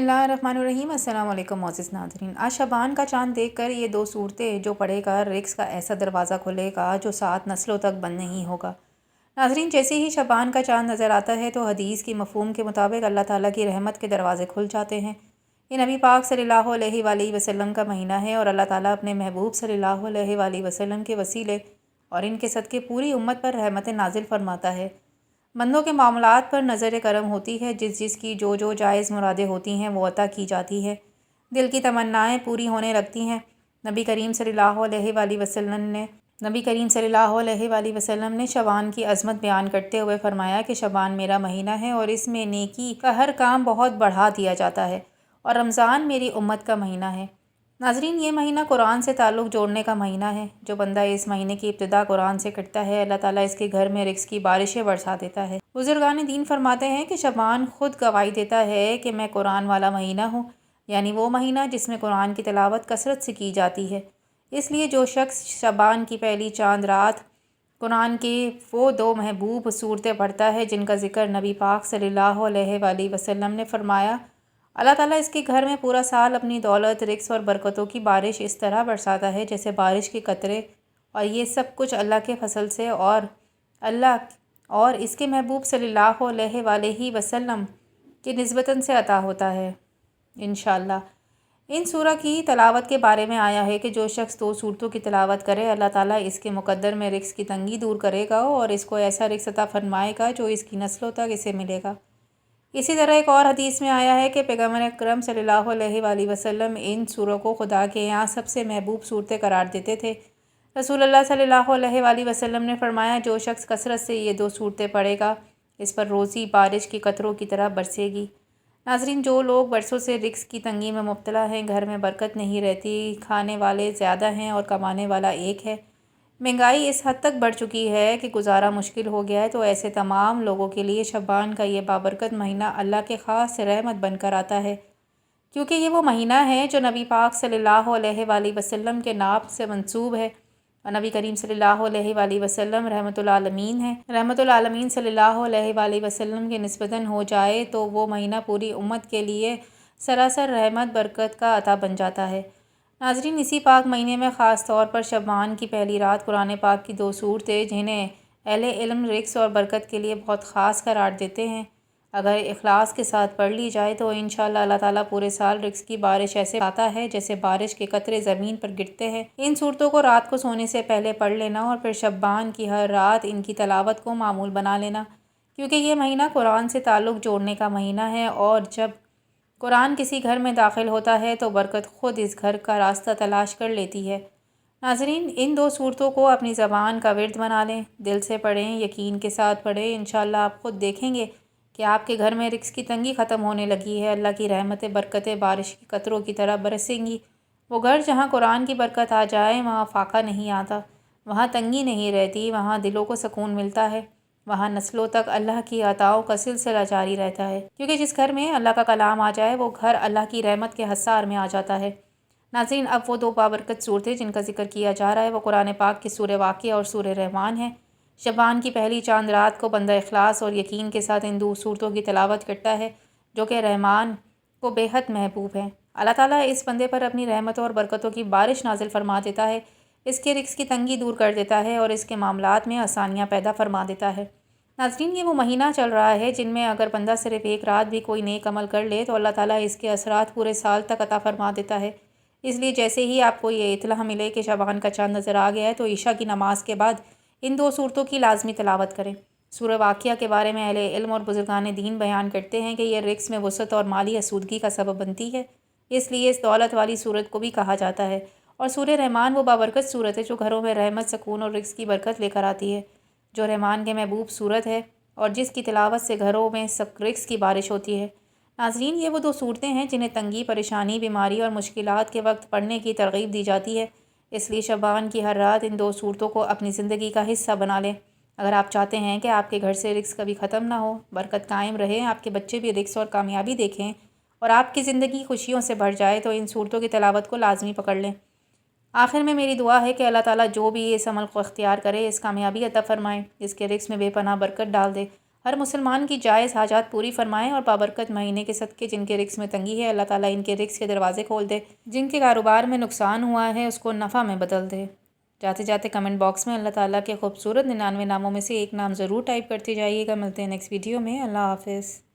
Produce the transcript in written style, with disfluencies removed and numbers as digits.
اللہ الرحمن الرحیم۔ السلام علیکم معزز ناظرین، آج شبان کا چاند دیکھ کر یہ دو صورتیں جو پڑھے گا رزق کا ایسا دروازہ کھلے گا جو 7 نسلوں تک بند نہیں ہوگا۔ ناظرین، جیسے ہی شبان کا چاند نظر آتا ہے تو حدیث کی مفہوم کے مطابق اللہ تعالیٰ کی رحمت کے دروازے کھل جاتے ہیں۔ یہ نبی پاک صلی اللہ علیہ وآلہ وسلم کا مہینہ ہے اور اللہ تعالیٰ اپنے محبوب صلی اللہ علیہ وآلہ وسلم کے وسیلے اور ان کے صدقے پوری امت پر رحمت نازل فرماتا ہے۔ بندوں کے معاملات پر نظر کرم ہوتی ہے، جس کی جو جائز مرادیں ہوتی ہیں وہ عطا کی جاتی ہے، دل کی تمنائیں پوری ہونے لگتی ہیں۔ نبی کریم صلی اللہ علیہ وآلہ وسلم نے شبان کی عظمت بیان کرتے ہوئے فرمایا کہ شبان میرا مہینہ ہے اور اس میں نیکی کا ہر کام بہت بڑھا دیا جاتا ہے، اور رمضان میری امت کا مہینہ ہے۔ ناظرین، یہ مہینہ قرآن سے تعلق جوڑنے کا مہینہ ہے۔ جو بندہ اس مہینے کی ابتدا قرآن سے کرتا ہے، اللہ تعالیٰ اس کے گھر میں رزق کی بارشیں برسا دیتا ہے۔ بزرگان دین فرماتے ہیں کہ شبان خود گواہی دیتا ہے کہ میں قرآن والا مہینہ ہوں، یعنی وہ مہینہ جس میں قرآن کی تلاوت کثرت سے کی جاتی ہے۔ اس لیے جو شخص شبان کی پہلی چاند رات قرآن کی وہ 2 محبوب صورتیں پڑھتا ہے جن کا ذکر نبی پاک صلی اللہ علیہ وآلہ وسلم نے فرمایا، اللہ تعالیٰ اس کے گھر میں پورا سال اپنی دولت، رزق اور برکتوں کی بارش اس طرح برساتا ہے جیسے بارش کے قطرے، اور یہ سب کچھ اللہ کے فضل سے اور اس کے محبوب صلی اللہ علیہ وآلہ وسلم کی نسبتاً سے عطا ہوتا ہے۔ انشاءاللہ ان سورہ کی تلاوت کے بارے میں آیا ہے کہ جو شخص 2 سورتوں کی تلاوت کرے، اللہ تعالیٰ اس کے مقدر میں رزق کی تنگی دور کرے گا اور اس کو ایسا رزق عطا فرمائے گا جو اس کی نسلوں تک اسے ملے گا۔ اسی طرح ایک اور حدیث میں آیا ہے کہ پیغمبر اکرم صلی اللہ علیہ وآلہ وسلم ان سوروں کو خدا کے یہاں سب سے محبوب صورتیں قرار دیتے تھے۔ رسول اللہ صلی اللہ علیہ وآلہ وسلم نے فرمایا، جو شخص کثرت سے یہ 2 صورتیں پڑھے گا، اس پر روزی بارش کی قطروں کی طرح برسے گی۔ ناظرین، جو لوگ برسوں سے رزق کی تنگی میں مبتلا ہیں، گھر میں برکت نہیں رہتی، کھانے والے زیادہ ہیں اور کمانے والا ایک ہے، مہنگائی اس حد تک بڑھ چکی ہے کہ گزارا مشکل ہو گیا ہے، تو ایسے تمام لوگوں کے لیے شبان کا یہ بابرکت مہینہ اللہ کے خاص رحمت بن کر آتا ہے، کیونکہ یہ وہ مہینہ ہے جو نبی پاک صلی اللہ علیہ وآلہ وسلم کے نام سے منسوب ہے، اور نبی کریم صلی اللہ علیہ وآلہ وسلم رحمت العالمین ہیں۔ رحمت العالمین صلی اللہ علیہ وآلہ وسلم کے نسبتاً ہو جائے تو وہ مہینہ پوری امت کے لیے سراسر رحمت برکت کا عطا بن جاتا ہے۔ ناظرین، اسی پاک مہینے میں خاص طور پر شبان کی پہلی رات قرآن پاک کی 2 صورتیں جنہیں اہل علم رزق اور برکت کے لیے بہت خاص قرار دیتے ہیں، اگر اخلاص کے ساتھ پڑھ لی جائے تو انشاءاللہ اللہ تعالیٰ پورے سال رزق کی بارش ایسے آتا ہے جیسے بارش کے قطرے زمین پر گرتے ہیں۔ ان صورتوں کو رات کو سونے سے پہلے پڑھ لینا اور پھر شبان کی ہر رات ان کی تلاوت کو معمول بنا لینا، کیونکہ یہ مہینہ قرآن سے تعلق جوڑنے کا مہینہ ہے، اور جب قرآن کسی گھر میں داخل ہوتا ہے تو برکت خود اس گھر کا راستہ تلاش کر لیتی ہے۔ ناظرین، ان 2 صورتوں کو اپنی زبان کا ورد بنا لیں، دل سے پڑھیں، یقین کے ساتھ پڑھیں، انشاءاللہ آپ خود دیکھیں گے کہ آپ کے گھر میں رزق کی تنگی ختم ہونے لگی ہے، اللہ کی رحمتیں برکتیں بارش کی قطروں کی طرح برسیں گی۔ وہ گھر جہاں قرآن کی برکت آ جائے وہاں فاقہ نہیں آتا، وہاں تنگی نہیں رہتی، وہاں دلوں کو سکون ملتا ہے، وہاں نسلوں تک اللہ کی عطاؤں کا سلسلہ جاری رہتا ہے، کیونکہ جس گھر میں اللہ کا کلام آ جائے وہ گھر اللہ کی رحمت کے حصار میں آ جاتا ہے۔ ناظرین، اب وہ 2 بابرکت صورتیں جن کا ذکر کیا جا رہا ہے وہ قرآن پاک کی سورہ واقعہ اور سورہ رحمان ہیں۔ شبان کی پہلی چاند رات کو بندہ اخلاص اور یقین کے ساتھ ان 2 صورتوں کی تلاوت کرتا ہے جو کہ رحمان کو بے حد محبوب ہیں۔ اللہ تعالیٰ اس بندے پر اپنی رحمتوں اور برکتوں کی بارش نازل فرما دیتا ہے، اس کے رزق کی تنگی دور کر دیتا ہے اور اس کے معاملات میں آسانیاں پیدا فرما دیتا ہے۔ ناظرین، یہ وہ مہینہ چل رہا ہے جن میں اگر بندہ صرف ایک رات بھی کوئی نیک عمل کر لے تو اللہ تعالیٰ اس کے اثرات پورے سال تک عطا فرما دیتا ہے۔ اس لیے جیسے ہی آپ کو یہ اطلاع ملے کہ شبان کا چاند نظر آ گیا ہے تو عشاء کی نماز کے بعد ان 2 صورتوں کی لازمی تلاوت کریں۔ سورہ واقعہ کے بارے میں اہل علم اور بزرگان دین بیان کرتے ہیں کہ یہ رزق میں وسعت اور مالی آسودگی کا سبب بنتی ہے، اس لیے اس دولت والی صورت کو بھی کہا جاتا ہے۔ اور سورہ رحمان وہ بابرکت صورت ہے جو گھروں میں رحمت، سکون اور رزق کی برکت لے کر آتی ہے، جو رحمان کے محبوب صورت ہے اور جس کی تلاوت سے گھروں میں رزق کی بارش ہوتی ہے۔ ناظرین، یہ وہ 2 صورتیں ہیں جنہیں تنگی، پریشانی، بیماری اور مشکلات کے وقت پڑھنے کی ترغیب دی جاتی ہے، اس لیے شبان کی ہر رات ان 2 صورتوں کو اپنی زندگی کا حصہ بنا لیں۔ اگر آپ چاہتے ہیں کہ آپ کے گھر سے رزق کبھی ختم نہ ہو، برکت قائم رہے، آپ کے بچے بھی رزق اور کامیابی دیکھیں اور آپ کی زندگی خوشیوں سے بھر جائے تو ان صورتوں کی تلاوت کو لازمی پکڑ لیں۔ آخر میں میری دعا ہے کہ اللہ تعالیٰ جو بھی اس عمل کو اختیار کرے اس کامیابی عطا فرمائے، اس کے رزق میں بے پناہ برکت ڈال دے، ہر مسلمان کی جائز حاجات پوری فرمائے اور بابرکت مہینے کے صدقے جن کے رزق میں تنگی ہے اللہ تعالیٰ ان کے رزق کے دروازے کھول دے، جن کے کاروبار میں نقصان ہوا ہے اس کو نفع میں بدل دے۔ جاتے جاتے کمنٹ باکس میں اللہ تعالیٰ کے خوبصورت 99 ناموں میں سے ایک نام ضرور ٹائپ کرتے جائیے گا۔ ملتے ہیں نیکسٹ ویڈیو میں، اللہ حافظ۔